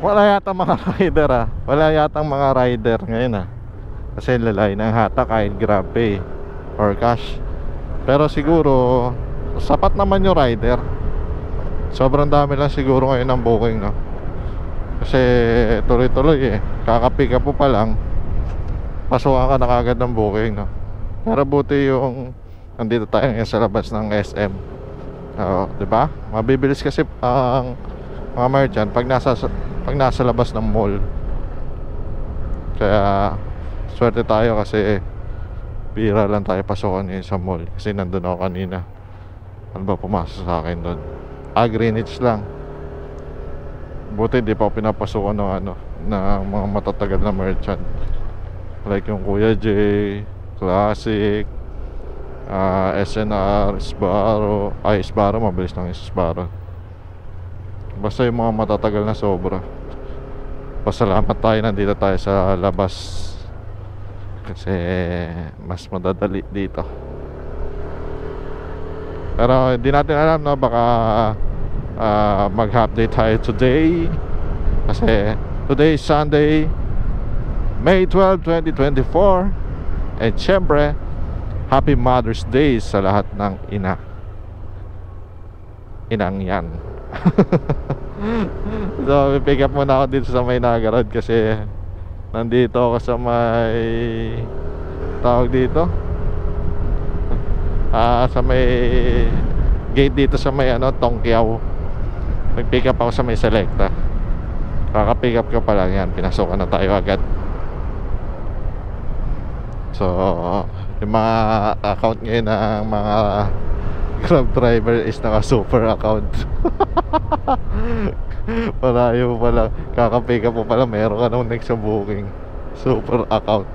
Wala yata mga rider wala yata mga rider ngayon kasi lalay ng hata kahit GrabPay or cash. Pero siguro sapat naman yung rider. Sobrang dami lang siguro ngayon ng booking, no? Kasi tuloy-tuloy kaka-pick up po pa lang, pasukan ka na kagad ng booking, no? Pero buti yung nandito tayo ngayon sa labas ng SM. Oo, diba? Mabibilis kasi ang mga merchant pag nasa labas ng mall. Kaya swerte tayo kasi bira lang tayo pasukan ngayon sa mall. Kasi nandun ako kanina. Ano ba pumasok sa akin doon? Greenwich lang. Buti di pa ako pinapasukan ng mga matatagal na merchant, like yung Kuya J, Classic, SNR, Sbarro. Sbarro, mabilis lang yung Sbarro. Basta yung mga matatagal na sobra. Pasalamat tayo nandito tayo sa labas kasi mas madadali dito. Pero hindi natin alam, no, baka mag-update tayo today kasi today is Sunday, May 12, 2024. And syempre Happy Mother's Day sa lahat ng inang yan. So pick up muna ako dito sa may Naga Road kasi nandito ako sa may tawag dito sa may gate dito sa may Tongkiao. Nag-pick up ako sa may Selecta. Kaka-pick up ko pa lang yan, pinasukan na tayo agad. So yung mga account ngayon ng mga Grab driver is naka super account. Parayo pa lang, kaka-pick up mo pa lang, meron ka nung next sa booking, super account.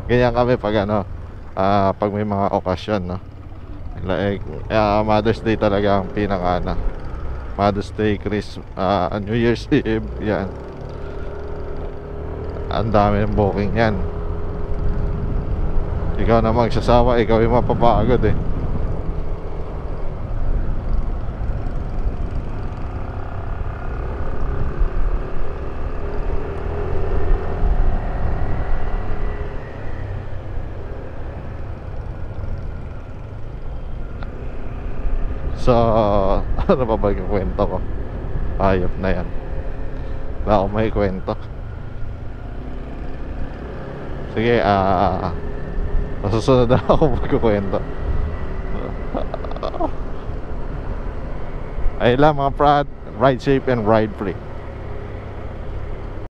Ganyan kami pag pag may mga okasyon, no? Like Mother's Day talaga ang pinaka Mother's Day, New Year's Eve, yan. Ang dami ng booking yan. Ikaw na magsasawa, ikaw yung mapapagod So, ano pa ba yung kwento ko? Ayop na yan. Wala akong may kwento. Sige, masusunod na ako magkukwento. Ayun lang mga prad, ride safe and ride free.